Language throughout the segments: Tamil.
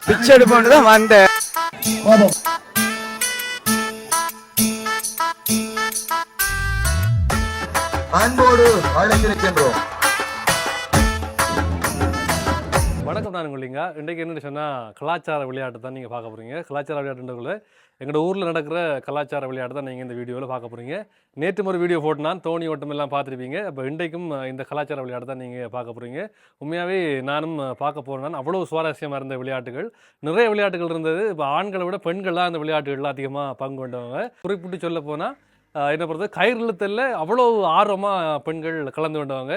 பிச்சை எடுப்போன்னு தான் வந்தேன். அன்போடு அழைத்திருக்கின்றோம். வணக்கம், நான் உங்களிங்க. இன்றைக்கு என்னென்னு சொன்னால் கலாச்சார விளையாட்டு தான் நீங்கள் பார்க்க போகிறீங்க. கலாச்சார விளையாட்டுன்றக்குள்ள எங்களோட ஊரில் நடக்கிற கலாச்சார விளையாட்டு தான் நீங்கள் இந்த வீடியோவில் பார்க்க போகிறீங்க. நேற்று ஒரு வீடியோ போட்டுனா தோணி ஓட்டம் எல்லாம் பார்த்துருப்பீங்க. இப்போ இன்றைக்கும் இந்த கலாச்சார விளையாட்டு தான் நீங்கள் பார்க்க போகிறீங்க. உண்மையாகவே நானும் பார்க்க போகிறேன். அவ்வளோ சுவாரஸ்யமாக இருந்த விளையாட்டுகள், நிறைய விளையாட்டுகள் இருந்தது. இப்போ ஆண்களை விட பெண்கள் தான் அந்த விளையாட்டுகள்லாம் அதிகமாக பங்கு கொண்டவங்க. குறிப்பிட்டு சொல்ல போனால் என்ன பொறுத்த கயிறுலத்தில் அவ்வளோ ஆர்வமாக பெண்கள் கலந்து கொண்டவங்க.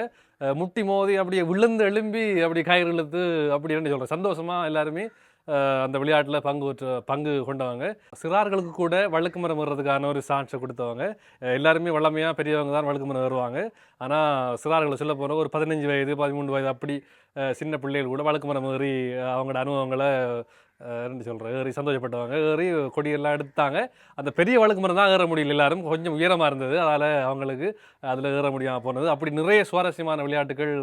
முட்டி மோதி அப்படியே விழுந்து எழும்பி அப்படி கயிறு இழுத்து அப்படி என்ன சொல்கிறேன், சந்தோஷமாக எல்லாருமே அந்த விளையாட்டில் பங்கு கொண்டவங்க. சிறார்களுக்கு கூட வழுக்கு மரம் ஏறுறதுக்கான ஒரு சான்ஸை கொடுத்தவங்க. எல்லாருமே வல்லமையாக பெரியவங்க தான் வழுக்கு மரம் ஏறுவாங்க. ஆனால் சிறார்களை சொல்ல போகிற ஒரு 15 வயது 13 வயது அப்படி சின்ன பிள்ளைகள் கூட வழுக்கு மரம் ஏறி அவங்களோட அனுபவங்களை என்ன சொல்கிறேன் ஏறி சந்தோஷப்பட்டவங்க. ஏறி கொடியெல்லாம் எடுத்தாங்க. அந்த பெரிய வழுக்கு மரம் தான் ஏற முடியல, எல்லாரும் கொஞ்சம் உயரமாக இருந்தது, அதனால் அவங்களுக்கு அதில் ஏற முடியாமல் போனது. அப்படி நிறைய சுவாரஸ்யமான விளையாட்டுகள்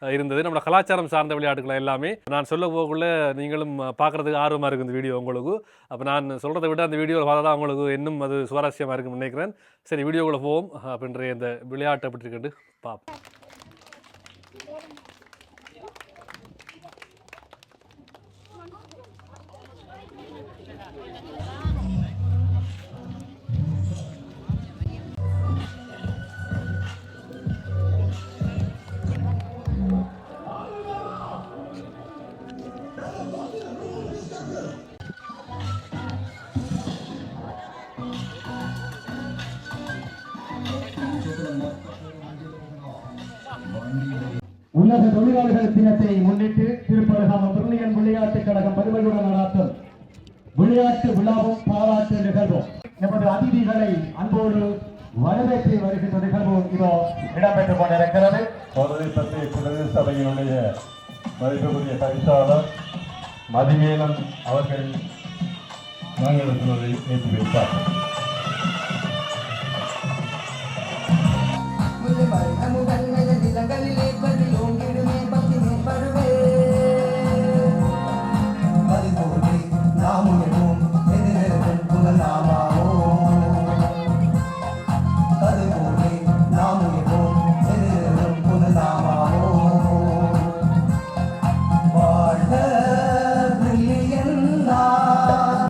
இருந்தது. நம்மளோட கலாச்சாரம் சார்ந்த விளையாட்டுகள் எல்லாமே நான் சொல்ல போகக்குள்ள நீங்களும் பார்க்குறதுக்கு ஆர்வமாக இருக்குது இந்த வீடியோ உங்களுக்கு. அப்போ நான் சொல்கிறத விட அந்த வீடியோவில் பார்த்தா தான் உங்களுக்கு இன்னும் அது சுவாரஸ்யமாக இருக்குன்னு நினைக்கிறேன். சரி, வீடியோக்குள்ளே போவோம். அப்படின்ற இந்த விளையாட்டை எப்படி இருக்குன்னு பார்ப்போம். உலக தொழிலாளர்கள் தினத்தை முன்னிட்டு திருப்பரங்காமம் பிரில்லியன் விளையாட்டுக் கழகம் பெருமையுடன் நடாத்தும் விளையாட்டு விழாவும் பாராட்டு நிகழ்வும் நமது அதிதிகளை அன்போடு வரவேற்று வருகின்ற நிகழ்வும் இதோ இடம்பெற்றுக் கொண்டிருக்கிறது. பிரதேச சபையினுடைய மதிப்புக்குரிய பரிசாளர் மதிமேலன் அவர்கள் நாங்கள் ஏற்றி வைத்தார்.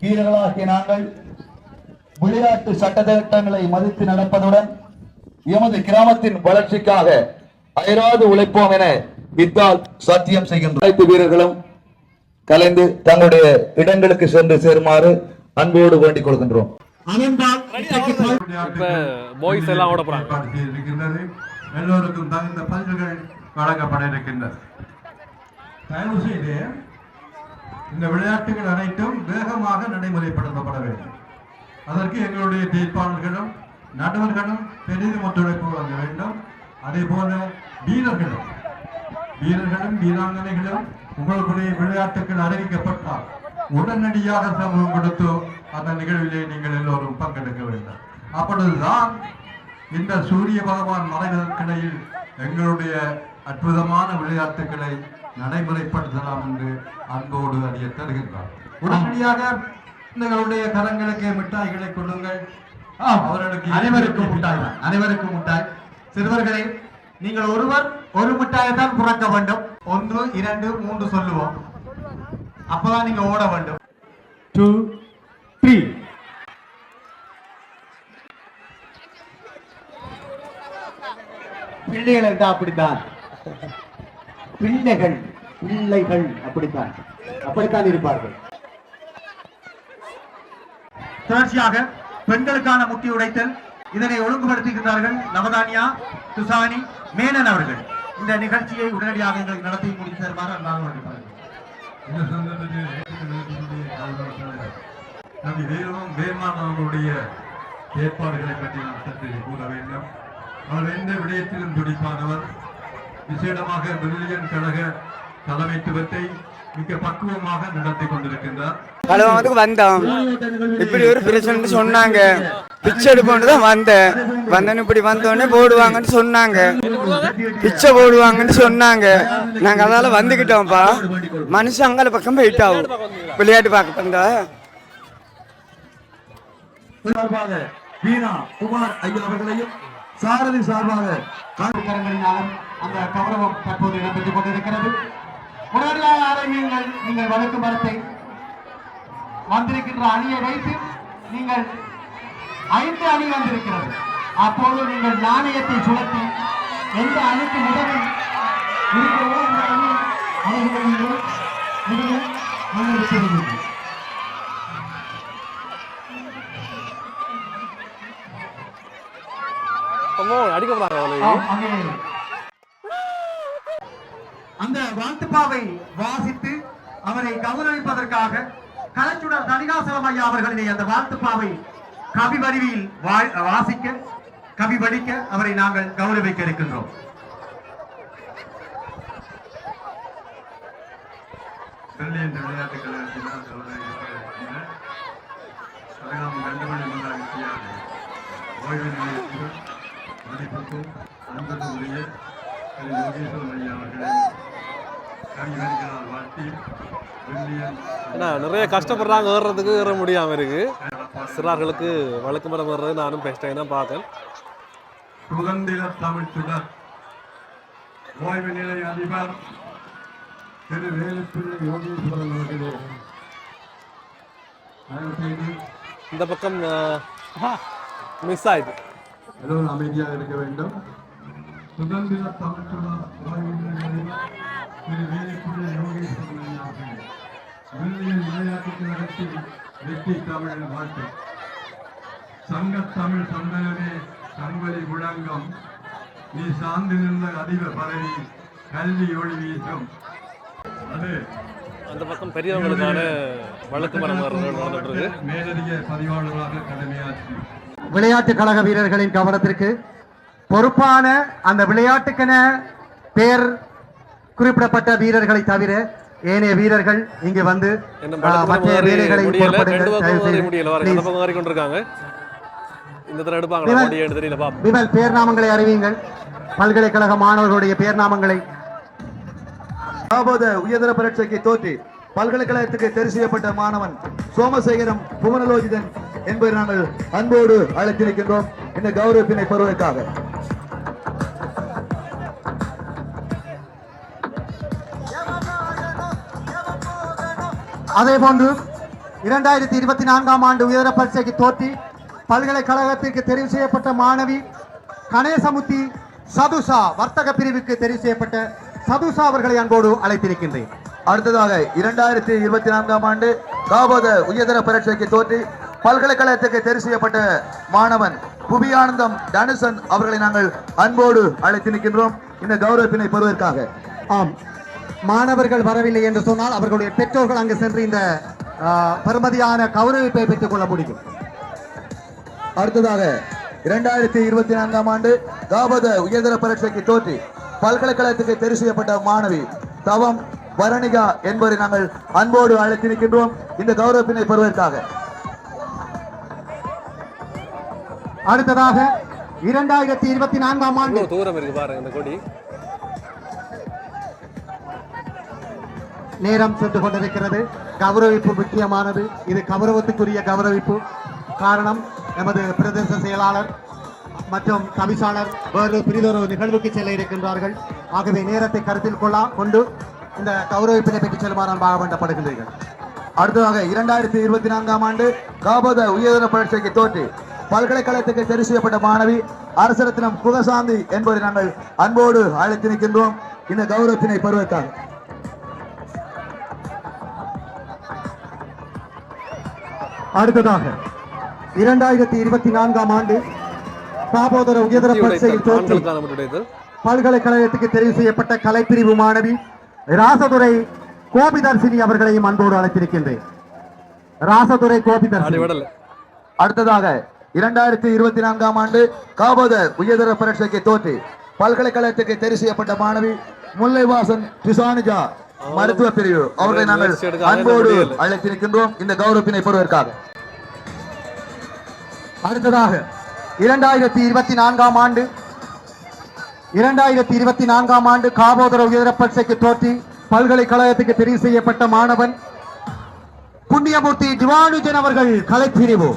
வீரர்களாகிய நாங்கள் விளையாட்டு சட்டத்திட்டங்களை மதித்து நடப்பதுடன் எமது கிராமத்தின் வளர்ச்சிக்காக அயராது உழைப்போம் என இத்தால் சத்தியம் செய்கின்ற அனைத்து வீரர்களும் கலைந்து தங்களுடைய இடங்களுக்கு சென்று சேருமாறு அன்போடு வேண்டிக் கொள்கின்றோம். எல்லோருக்கும் தகுந்த பரிசுகள் வழங்கப்பட இருக்கின்றது. தயவு செய்து இந்த விளையாட்டுகள் அனைத்தும் வேகமாக நடைமுறைப்படுத்தப்பட வேண்டும். அதற்கு எங்களுடைய தீர்ப்பாளர்களும் நடுவர்களும் பெரிதும் ஒத்துழைப்பு வழங்க வேண்டும். அதே போல வீரர்களும் வீராங்கனைகளும் உங்களுடைய விளையாட்டுகள் அறிவிக்கப்பட்டால் உடனடியாக சமூகம் கொடுத்து அந்த நிகழ்விலே நீங்கள் எல்லோரும் பங்கெடுக்க வேண்டும். அப்பொழுதுதான் இந்த சூரிய பகவான் மறைவதற்கிடையில் எங்களுடைய அற்புதமான விளையாட்டுகளை நடைமுறைப்படுத்தலாம் என்று அன்போடு அறிய தருகின்றார். உடனடியாக எங்களுடைய கரங்களுக்கு மிட்டாய்களை கொடுங்கள். அவர்களுக்கு அனைவருக்கும் மிட்டாய். சிறுவர்களே, நீங்கள் ஒருவர் ஒரு மிட்டாயை தான் புறக்க வேண்டும். 1 2 3 சொல்லுவோம். அப்பதான் நீங்க ஓட வேண்டும். 2 3. பிள்ளைகள் இருந்தா அப்படித்தான், பிள்ளைகள் அப்படித்தான் இருப்பார்கள். தொடர்ச்சியாக பெண்களுக்கான முட்டி உடைத்தல் இதனை ஒழுங்குபடுத்துகின்றார்கள் நவதானியா துசானி மேனன் அவர்கள். இந்த நிகழ்ச்சியை உடனடியாக எங்களுக்கு நடத்தி முடித்து தருமாறு அவர்களுடைய ஏற்பாடுகளை பற்றி நாம் சற்று கூற வேண்டும். அவர் எந்த விடயத்திலும் துடிப்பானவர். விசேடமாக பிரில்லியன் கழக தலைமைத்துவத்தை மிக பக்குவமாக நடத்தி கொண்டிருக்கின்றார். வந்தோம், இப்படி ஒரு பிரச்சனை சொன்னாங்க. பிச்சை எடுப்போன்னு தான் வந்தேன் இப்படி வந்தோடனே போடுவாங்கன்னு சொன்னாங்க, பிச்சை போடுவாங்கன்னு சொன்னாங்க. நாங்கள் அதால வந்துக்கிட்டோம்ப்பா. மனுஷன் அங்கால பக்கம் போயிட்டாவும் விளையாட்டு பார்க்க வந்தா. வீணா குமார் ஐயா அவர்களையும் சாரதி சார்பாக அந்த கௌரவம் தற்போது இடம்பெற்றுக் கொண்டிருக்கிறது. உடனடியாக ஆரம்பியுங்கள். நீங்கள் வழக்கு மரத்தை வந்திருக்கின்ற அணியை வைத்து நீங்கள் 5 அணி வந்திருக்கிறது. அப்போது நீங்கள் நாணயத்தை சுழற்றி எந்த அணிக்கு முதலில் இருக்கிறதோ அந்த அணி அந்த வாழ்த்துப்பாவை வாசித்து அவரை கௌரவிப்பதற்காக கலைச்சுடர் தணிகாசலம் ஐயா அவர்களின் அந்த வாழ்த்துப்பாவை கவி வடிவில் வாசிக்க கவி படிக்க அவரை நாங்கள் கௌரவிக்க இருக்கின்றோம். விளையாட்டுக் கழகத்தினால் ஓய்வு நிலையத்தில் மதிப்புக்கும் அன்புக்குரிய யோகேஸ்வரன் ஐயா அவர்களை கவிஞர்களால் வாழ்த்தி நிறைய கஷ்டப்படுறாங்க, ஏறுறதுக்கு ஏற முடியாம இருக்கு. சிறார்களுக்கு வழக்கு மரம் ஏறுறது நானும் ஃபர்ஸ்ட் டைம் தான் பார்க்கேன். சுதந்திர தமிழ் சுடர் ஓய்வு நிலைய அதிபர் திரு வேலுப்பிள்ளை யோகேஸ்வரன் அவர்களே, இந்த பக்கம் மிஸ் ஆயிடுது. எல்லோரும் அமைதியாக இருக்க வேண்டும். சுதந்திர தமிழ் சுடர் ஓய்வு நிலைய திரு வேலுப்பிள்ளை யோகேஸ்வரன் அவர்களே, வில்லியன் விளையாட்டுக் கழகத்தில் வெற்றி தமிழ் வாழ்த்து. சங்கத்தமிழ் சந்தனமே சங்கொலி முழங்கம், நீ சார்ந்து நின்ற அதிப பதவி கல்வி ஒளி வீசும். அது அந்த பக்கம் பெரியவங்களுக்கான வழக்கு மரம் நடந்துட்டு மேலதிக பதிவாளராக கடமையாற்றி விளையாட்டுக் கழக வீரர்களின் கவனத்திற்கு பொறுப்பான அந்த விளையாட்டுக்கென பெயர் குறிப்பிடப்பட்ட வீரர்களை தவிர ஏனைய வீரர்கள் இங்கு வந்து மற்ற வேலைகளை பேர் நாமங்களை அறிவியுங்கள். பல்கலைக்கழக மாணவர்களுடைய பேர் நாமங்களை. உயர்தர பரீட்சைக்கு தோற்றி பல்கலைக்கழகத்துக்கு தெரிவு செய்யப்பட்ட மாணவன் சோமசேகரம் புவனலோகிதன் என்பதை நாங்கள் அன்போடு அழைத்திருக்கின்றோம் இந்த கௌரவத்தினை பெறுவதற்காக. அதே போன்று 2024ஆம் ஆண்டு உயர்தர பரீட்சைக்கு தோற்றி பல்கலைக்கழகத்திற்கு தெரிவு செய்யப்பட்ட மாணவி கணேசமுத்தி சதுசா வர்த்தக பிரிவுக்கு தெரிவு செய்யப்பட்ட சதுசா அவர்களை அன்போடு அழைத்திருக்கின்றேன். அடுத்ததாக 2024ஆம் ஆண்டு காபோத உயர்தர பரீட்சைக்கு தோற்றி பல்கலைக்கழகத்துக்கு தெரிவு செய்யப்பட்ட மாணவன் புவியானந்தம் தனுசன் அவர்களை நாங்கள் அன்போடு அழைத்திருக்கின்றோம் இந்த கௌரவத்தினை பெறுவதற்காக. ஆம், மாணவர்கள் வரவில்லை என்று சொன்னால் அவர்களுடைய பெற்றோர்கள் அங்கு சென்று இந்த பெருமதியான கௌரவிப்பை பெற்றுக் கொள்ள முடியும். அடுத்ததாக 2024ஆம் ஆண்டு காபோத உயர்தர பரீட்சைக்கு தோற்றி பல்கலைக்கழகத்துக்கு தெரிவு செய்யப்பட்ட மாணவி தவம் வர்ணிகா என்பதை நாங்கள் அன்போடு அழைத்திருக்கின்றோம் இந்த கௌரவத்தினை பெறுவதற்காக. அடுத்ததாக 2024ஆம் ஆண்டு தூரம் இருக்கு பாருங்க இந்த கொடி. நேரம் சென்று கொண்டிருக்கிறது. கௌரவிப்பு முக்கியமானது. இது கௌரவத்துக்குரிய கௌரவிப்பு. காரணம், நமது பிரதேச செயலாளர் மற்றும் தவிசாளர் வேறு பிரிதொரு நிகழ்வுக்கு செல்ல இருக்கின்றார்கள். ஆகவே நேரத்தை கருத்தில் கொண்டு இந்த கௌரவிப்பினை பெற்று செல்லுமாறு அன்பாக வேண்டப்படுகின்றீர்கள். அடுத்ததாக 2024ஆம் ஆண்டு காபோத உயர்தர பரீட்சைக்கு தோற்றி பல்கலைக்கழகத்துக்கு தெரிவு செய்யப்பட்ட மாணவி அரசரத்னம் குகசாந்தி என்பதை நாங்கள் அன்போடு அழைத்திருக்கின்றோம் இந்த கௌரவத்தினை பெறுவதற்காக. அடுத்ததாக 2024ஆம் ஆண்டு காபோதர உயர்தர பரீட்சையில் தோற்றி பல்கலைக்கழகத்துக்கு தெரிவு செய்யப்பட்ட கலைப்பிரிவு மாணவி ராசதுரை கோபிதர்சினி அவர்களையும் அன்போடு அழைத்திருக்கின்றேன். ராசதுரை கோபிதர்சினி. அடுத்ததாக 2024ஆம் ஆண்டு காபோத உயர்தர பரீட்சைக்கு தோற்றி பல்கலைக்கழகத்துக்கு தெரிவு செய்யப்பட்ட மாணவி முல்லைவாசன் டிசானிஜா மருத்துவ பிரிவு அவர்களை நாங்கள் அன்போடு அழைத்திருக்கின்றோம் இந்த கௌரவத்தினை பெறுவதற்காக. அடுத்ததாக 2024ஆம் ஆண்டு காபோதர உயர்தர பரீட்சைக்கு தோற்றி பல்கலைக்கழகத்துக்கு தெரிவு செய்யப்பட்ட மாணவன் புண்ணியமூர்த்தி திவானுஜன் அவர்கள் கலைப்பிரிவு.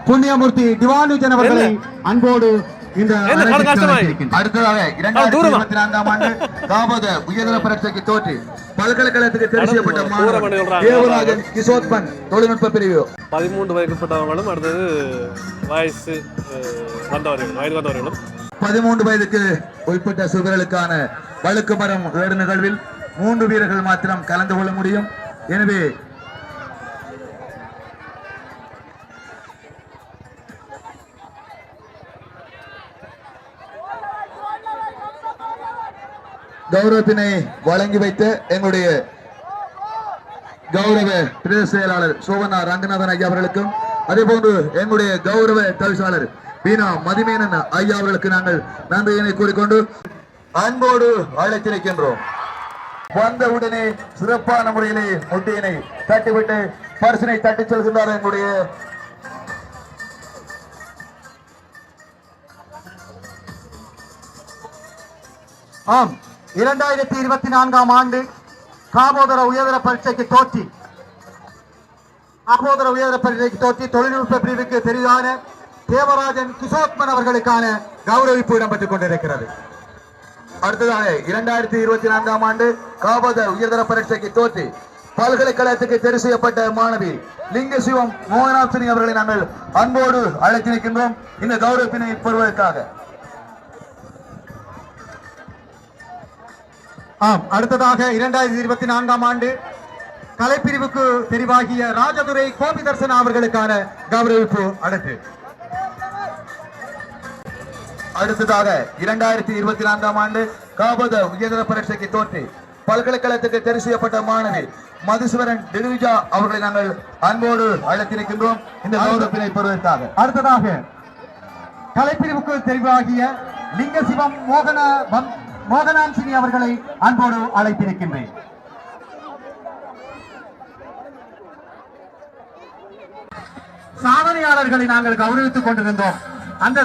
புண்ணியமூர்த்தி திவானுஜன் அவர்களை அன்போடு இந்த அடுத்ததாக 2024ஆம் ஆண்டு காபோத உயர்தர பரீட்சைக்கு தோற்றி பல்கலைக்கழகத்துக்கு தெரிவு செய்யப்பட்ட மாணவன் தேவராஜன் கிஷோத்பன் தொழில்நுட்ப பிரிவு. 13 வயதுக்குட்பட்டவங்களும் அடுத்தது வயது வந்தவர்களும் 13 வயதுக்கு உட்பட்ட சிறுவர்களுக்கான வழுக்கு மரம் ஏறு நிகழ்வில் 3 வீரர்கள் மாத்திரம் கலந்து கொள்ள முடியும். எனவே கௌரவத்தினை வழங்கி வைத்த எங்களுடைய கௌரவ பிரதேச செயலாளர் சோவனா ரங்கநாதன் ஐயா அவர்களுக்கும் அதே போன்று எங்களுடைய கௌரவ தவிசாளர் பீனா மதிமேனன் ஐயா அவர்களுக்கு நாங்கள் நன்றியினை கூறிக்கொண்டு அன்போடு அழைத்திருக்கின்றோம். வந்தவுடனே சிறப்பான முறையிலே முட்டியினை தட்டிவிட்டு பரிசினை தட்டிச் செல்கின்றார் எங்களுடைய ஆம் 2024ஆம் ஆண்டு காபோதர உயர்தர பரீட்சைக்கு தோற்றி தொழில்நுட்ப பிரிவுக்கு தெரிவான தேவராஜன் கிஷோத்மன் அவர்களுக்கான கௌரவிப்பு இடம்பெற்றுக் கொண்டிருக்கிறது. அடுத்ததாக 2024ஆம் ஆண்டு காபோதர உயர்தர பரீட்சைக்கு தோற்றி பல்கலைக்கழகத்துக்கு தெரிவு செய்யப்பட்ட மாணவி லிங்கசிவம் மோகனாசினி அவர்களை நாங்கள் அன்போடு அழைத்திருக்கின்றோம் இந்த கௌரவத்தினை பெறுவதற்காக. ஆம் அடுத்ததாக 2024ஆம் ஆண்டு கலைப்பிரிவுக்கு தெரிவாகிய ராஜதுரை கோபிதர்சன் அவர்களுக்கான கௌரவிப்பு அடுத்ததாக 2024ஆம் ஆண்டு காபோத உயர்தர பரீட்சைக்கு தோற்றி பல்கலைக்கழகத்துக்கு தெரிவு செய்யப்பட்ட மாணவி மதுசுவரன் டிவிஜா அவர்களை நாங்கள் அன்போடு அழைத்திருக்கின்றோம் இந்த கௌரவத்தினை பெறுவதற்காக. அடுத்ததாக கலைப்பிரிவுக்கு தெரிவாகிய லிங்கசிவம் மோகனான்சினி அவர்களை அன்போடு அழைத்திருக்கின்றேன். சாதனையாளர்களை நாங்கள் கௌரவித்துக் கொண்டிருந்தோம். அந்த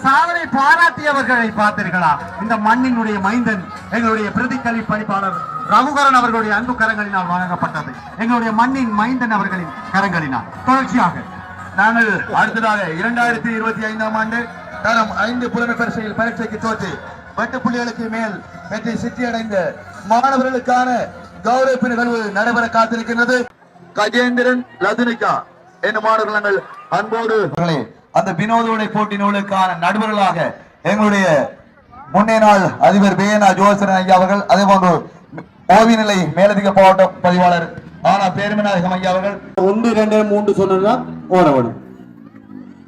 சாதனை பாராட்டியவர்களை பார்த்தீர்களா? இந்த மண்ணினுடைய மைந்தன் எங்களுடைய பிரதி கல்வி பணிப்பாளர் ரகுகரன் அவர்களுடைய அன்பு கரங்களினால் வழங்கப்பட்டது. எங்களுடைய மண்ணின் மைந்தன் அவர்களின் கரங்களினால் தொடர்ச்சியாக நாங்கள் அடுத்ததாக 2025ஆம் ஆண்டு தரம் 5 புலமை பரீட்சையில் பரீட்சைக்கு தோற்றி 8 புள்ளிகளுக்கு மேல் வெற்றி சித்தியடைந்த மாணவர்களுக்கான கௌரவிப்பு நிகழ்வு நடைபெற காத்திருக்கின்றது. கஜேந்திரன் லதுனிகா என்னும் மாணவர்கள் நாங்கள் அன்போடு அந்த வினோதோடை போட்டி நூலுக்கான நடுவர்களாக எங்களுடைய முன்னாள் அதிபர் பேனா ஜோசரன் ஐயா அவர்கள், அதே போன்று ஓவிய நிலை மேலதிக மாவட்ட பதிவாளர் ஆனா பேருமநாயகம் ஐயா அவர்கள் 1 2 3 சொன்னதுதான் ஓடவடும்.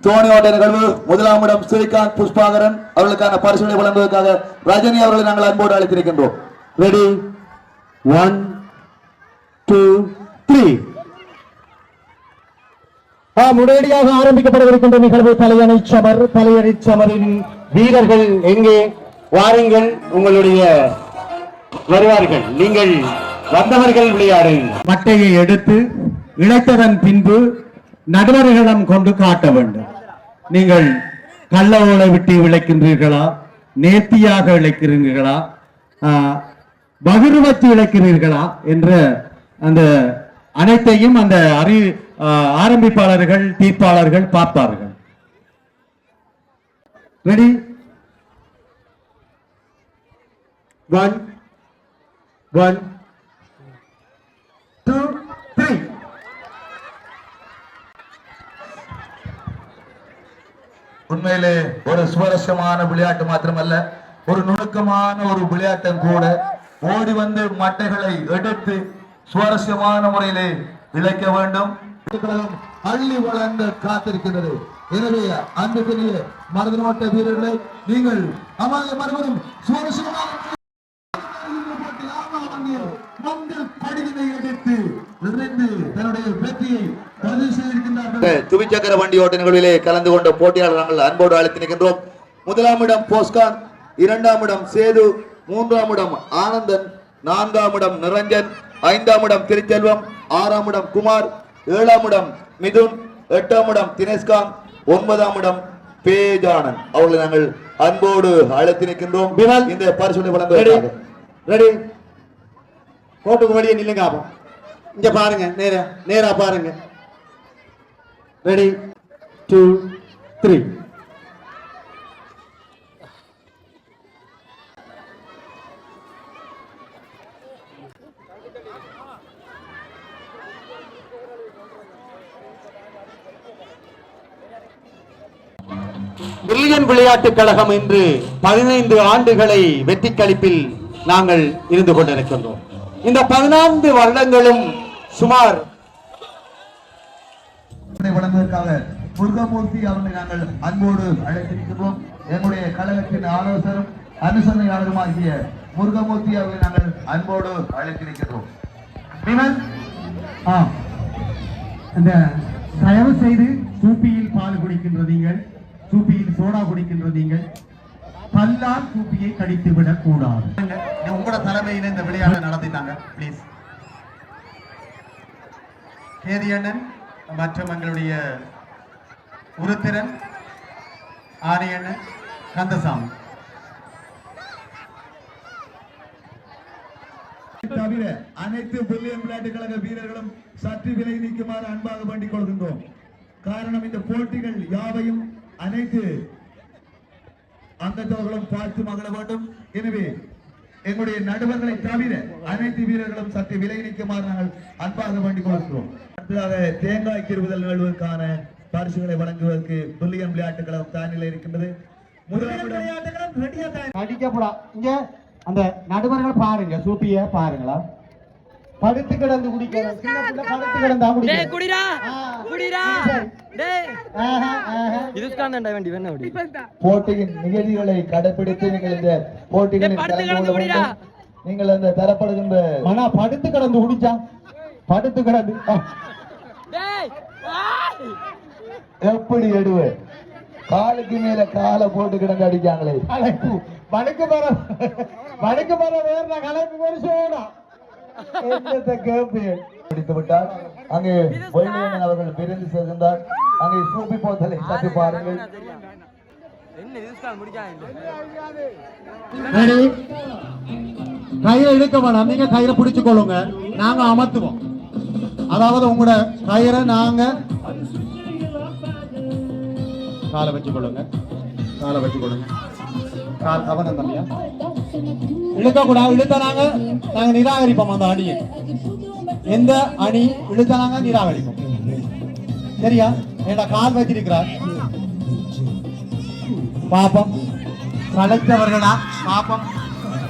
தோணி ஓட்ட நிகழ்வு முதலாம் இடம் ஸ்ரீகாந்த் புஷ்பாகரன் அவர்களுக்கான பரிசுகளை வழங்குவதற்காக ரஜினி அவர்களை நாங்கள் அன்போடு அழைத்திருக்கின்றோம். ரெடி 1 2 3. உடனடியாக ஆரம்பிக்கப்படவிருக்கின்ற நிகழ்வு தலையணை சமரின் வீரர்கள் எங்கே வாருங்கள், உங்களுடைய வருவார்கள். நீங்கள் வந்தவர்கள் விளையாடுங்கள். மட்டையை எடுத்து இழைத்ததன் பின்பு நடுவர்களிடம் கொண்டு காட்ட வேண்டும். நீங்கள் கள்ள ஓலை விட்டு இழைக்கின்றீர்களா, நேர்த்தியாக இழைக்கிறீர்களா, பகிர்வச்சு இழைக்கிறீர்களா என்ற அந்த அனைத்தையும் அந்த ஆரம்பிப்பாளர்கள் தீர்ப்பாளர்கள் பார்ப்பார்கள். ரெடி 1 1 2 3. உண்மையிலே ஒரு சுவாரஸ்யமான விளையாட்டு மாத்திரமல்ல, ஒரு நுணுக்கமான ஒரு விளையாட்டம் கூட. ஓடி வந்து மட்டைகளை எடுத்து சுவாரஸ்யமான முறையிலே இழைக்க வேண்டும். அள்ளி வளர்ந்த காத்திருக்கின்றது. எனவே அன்புக்குரிய மனதினோட்ட வீரர்களை நீங்கள் மறுபடியும் சுவாரஸ்யமான துவிச்சக்கர வண்டி ஓட்ட நிகழ்விலே கலந்து கொண்ட போட்டியாளர்கள் அன்போடு அழைத்து நிற்கின்றோம். முதலாம் இடம் போஸ்கான், 2ஆம் இடம் சேது, 3ஆம் இடம் ஆனந்தன், 4ஆம் இடம் நிரஞ்சன், 5ஆம் இடம் திருச்செல்வம், 6ஆம் இடம் குமார், 7ஆம் இடம் மிதுன், 8ஆம் இடம் தினேஷ்காந்த், 9ஆம் இடம் பேஜானன் அவர்களை நாங்கள் அன்போடு அழைத்து நிற்கின்றோம். இந்த பரிசுகளை வழங்குவதற்காக. ரெடி, கோட்டுக்கு வெளியே நில்லுங்க. இங்க பாருங்க, நேரா பாருங்க. ரெடி 2 3. பிரில்லியன் விளையாட்டுக் கழகம் இன்று 15 ஆண்டுகளை வெற்றி களிப்பில் நாங்கள் இருந்து கொண்டிருக்கின்றோம். இந்த 14 வருடங்களும் சுமார் வழங்குவதற்காக முருகமூர்த்தி அவர்களை நாங்கள் அன்போடு அழைத்திருக்கிறோம். எங்களுடைய கழகத்தின் ஆலோசகரும் அனுசரணையாளருமாகிய முருகமூர்த்தி அவர்களை நாங்கள் அன்போடு அழைத்திருக்கிறோம். அந்த தயவு செய்து சூப்பியில் பால் குடிக்கின்ற நீங்கள், சூப்பியில் சோடா குடிக்கின்ற நீங்கள் பல்லால் சூப்பியை கடித்து விடக் கூடாது. உங்களோட தலைமையில இந்த விளையாட்டை நடத்திட்டாங்க. பிளீஸ் கேதி அண்ணன் மற்றும் எங்களுடைய உருத்திரன், ஆரியண்ணன், கந்தசாமி தவிர அனைத்து பிரில்லியன் விளையாட்டுக் கழக வீரர்களும் சற்று விலை நீக்குமாறு அன்பாக வேண்டிக் கொள்கின்றோம். காரணம், இந்த போட்டிகள் யாவையும் அனைத்து அங்கத்தவர்களும் பார்த்து மகிழ வேண்டும். எனவே எங்களுடைய நடுவர்களை தவிர அனைத்து வீரர்களும் சற்று விலை நீக்குமாறு நாங்கள் அன்பாக வேண்டிக் கொள்கிறோம். அடுத்ததாக தேங்காய் திருவுதல் நிகழ்வுக்கான பரிசுகளை வழங்குவதற்கு பிரில்லியன் விளையாட்டுக் கழகம் தயாரில் இருக்கின்றது. அடிக்கப்படா. இங்க அந்த நடுவர்கள் பாருங்க, சூப்பிய பாருங்களா, படுத்து கிடந்து குடிக்கிறது. சின்ன பிள்ளை படுத்து கிடந்தா குடிக்கிறது. குடிடா குடிடா டேய். இதுக்கானடா வேண்டி வேணா ஓடி. போட்டியின் நிகழ்ச்சிகளை கடைபிடித்து நீங்கள் இந்த போட்டிகளில் கலந்து கொள்ள வேண்டும். நீங்கள் அந்த தரப்படுகின்ற மனா படுத்து கிடந்து குடிச்சா, படுத்து கிடந்து டேய் எப்படி எடுவே காலுக்கு மேல காலை போட்டு கிடந்து அடிக்காங்களே. வடக்கு வர வேற கலைப்பு பெருசோடா பிடித்து விட்டார். அங்கே வைலியன் அவர்கள் விருந்து சென்றார். அங்கே சூப்பி போத்தலை சற்று பாருங்கள். கயிறை இழுக்க வேணாம், நீங்க கயிறை பிடிச்சு கொள்ளுங்க, நாங்க அமர்த்துவோம். அதாவது உங்களோட கயிறை நாங்க காலை வச்சு கொள்ளுங்க, காலை வச்சு கொள்ளுங்க. கால் கவனம் தம்பியா, இழுக்க கூடாது. இழுத்த நாங்க நிராகரிப்போம். அந்த அணியை எந்த அணி இழுத்த நாங்க நிராகரிப்போம். சரியா? ஏடா கால் வச்சிருக்கிறார் பாப்பம், கலைத்தவர்களா பாப்பம்,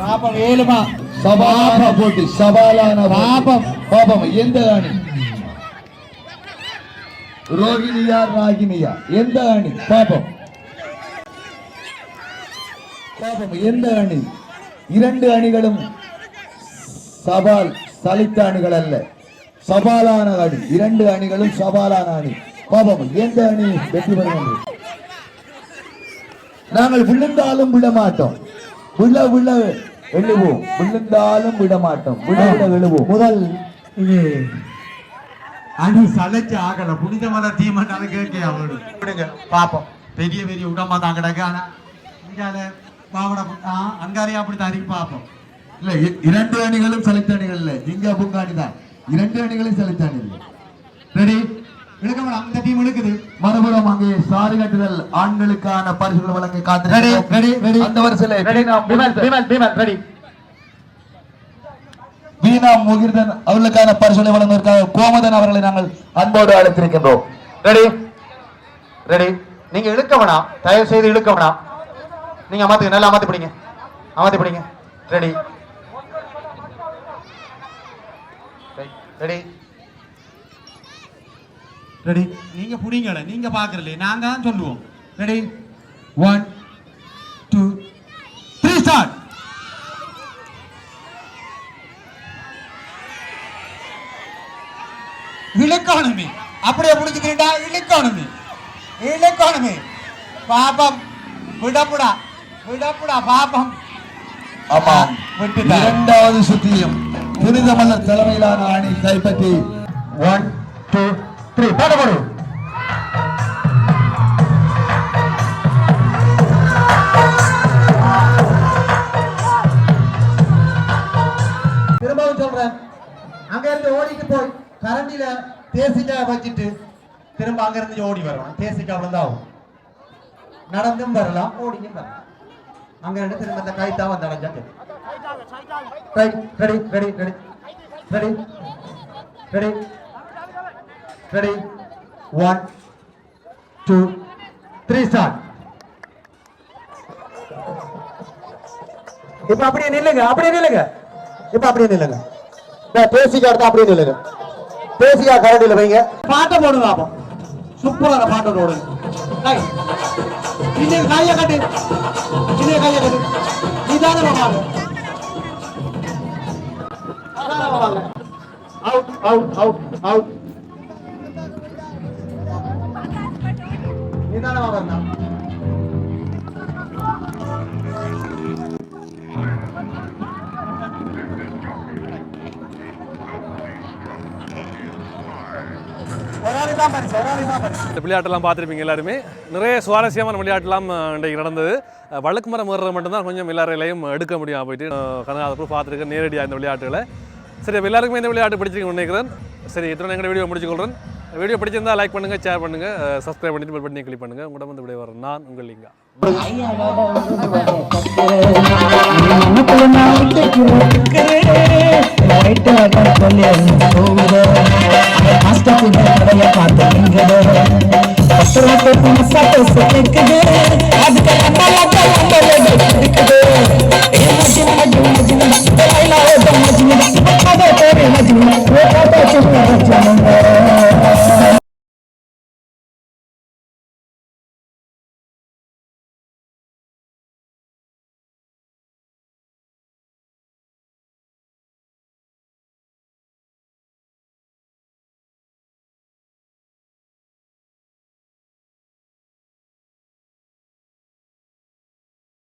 பாப்பம் ஏழுமா சவாலான போட்டி, சவாலான பாபம். பாபம் எந்த அணி? ரோகிணியா ராகினியா? எந்த அணி? பாபம் பாபம் எந்த அணி? இரண்டு அணிகளும் சவால், சலித்த அணிகள் அல்ல, சவாலான அணி. இரண்டு அணிகளும் சவாலான அணி. பாபம் எந்த அணி வெற்றி பெறும் என்று நாங்கள் விழுந்தாலும் விட மாட்டோம். விழ விழ எழுவோம், விழுந்தாலும் விட மாட்டோம். விழ விழ எழுவோம். முதல் இது அணி சலைச்சு ஆகல. புனித மத தீமன் கேட்க பாப்போம். பெரிய பெரிய உடம்பா தான் கிடக்கு. ஆனா இங்கால பாவட அங்காரியா அப்படித்தான் இருக்கு. பாப்போம். இல்ல, இரண்டு அணிகளும் சலித்த அணிகள் இல்ல, இங்க புங்காணி தான். இரண்டு அணிகளும் சலித்த அணி இல்லை. ரெடி? இழுக்க அந்த டீம் இழுக்குது. மறுபுறம் அங்கே சாரி கட்டுதல் ஆண்களுக்கான பரிசுகள் வழங்க காத்திருக்கிறோம். அந்த வரிசையில் வீணா முகிர்தன் அவர்களுக்கான பரிசுகளை வழங்குவதற்காக கோமதன் அவர்களை நாங்கள் அன்போடு அழைத்திருக்கின்றோம். Ready ready. நீங்க இழுக்க வேணாம், தயவு செய்து இழுக்க வேணாம். நீங்க அமர்த்துங்க, நல்லா அமர்த்தி பிடிங்க, அமர்த்தி பிடிங்க. Ready ready ready. நீங்க புடிங்கல, நீங்க பாக்குறல, நாங்க தான் சொல்லுவோம். Ready 1 2 3 start. இலக்கானமே அப்படியே புடிச்சுக்கிட்டா, இலக்கானமே இலக்கானமே. பாபம் விடப்புடா விடப்புடா பாபம். ஆமாம், இரண்டாவது சுத்தியும் புனிதமல்ல தலைமையிலான அணி கைப்பற்றி 1 2 3 பாடப்படும். இருந்து ஓடிட்டு போய் கரண்டில தேசிக்காய் வச்சுட்டு திரும்ப அங்க இருந்து ஓடி வரணும். தேசிக்காய் விழுந்தாவும் நடந்தும் வரலாம், ஓடியும் வரலாம். அங்க இருந்து திரும்ப இந்த கைத்தான் வந்து அடைஞ்சா ready ready ready ready ready ready ready 1 2 3 start. இப்ப அப்படியே நில்லுங்க, அப்படியே நில்லுங்க, இப்ப அப்படியே நில்லுங்க. பேசிக்கா எடுத்தா அப்படியே நில்லுங்க. பேசிக்கா கரண்டில வைங்க. பாட்டை போடுங்க. அப்போ சூப்பரான பாட்டை போடுங்க. இன்னைக்கு கையை கட்டு, இன்னைக்கு கையை கட்டு. நிதானமா வாங்க, அவுட் அவுட் அவுட் அவுட். நிதானமா வரணும். இந்த விளையாட்டெல்லாம் பார்த்துருப்பீங்க எல்லாருமே. நிறைய சுவாரஸ்யமான விளையாட்டுலாம் இன்றைக்கு நடந்தது. வழக்கு மரம் ஏறுறது மட்டும்தான் கொஞ்சம் எல்லாரையும் எடுக்க முடியாமல் போயிட்டு கனகாதப்போ பார்த்துருக்கேன் நேரடியாக இந்த விளையாட்டுகளை. சரி, அப்போ எல்லாருக்குமே இந்த விளையாட்டு பிடிச்சிருக்கேன்னு நினைக்கிறேன். சரி, இத்தனை எங்கள் வீடியோ முடிச்சுக்கொள்கிறேன். வீடியோ பிடிச்சிருந்தா லைக் பண்ணுங்கள், ஷேர் பண்ணுங்கள், சப்ஸ்கிரைப் பண்ணிட்டு பெல் பட்டனை கிளிக் பண்ணுங்கள். உங்களோட வந்து விடைய வரேன் நான் உங்கள் லிங்கா. பார்த்து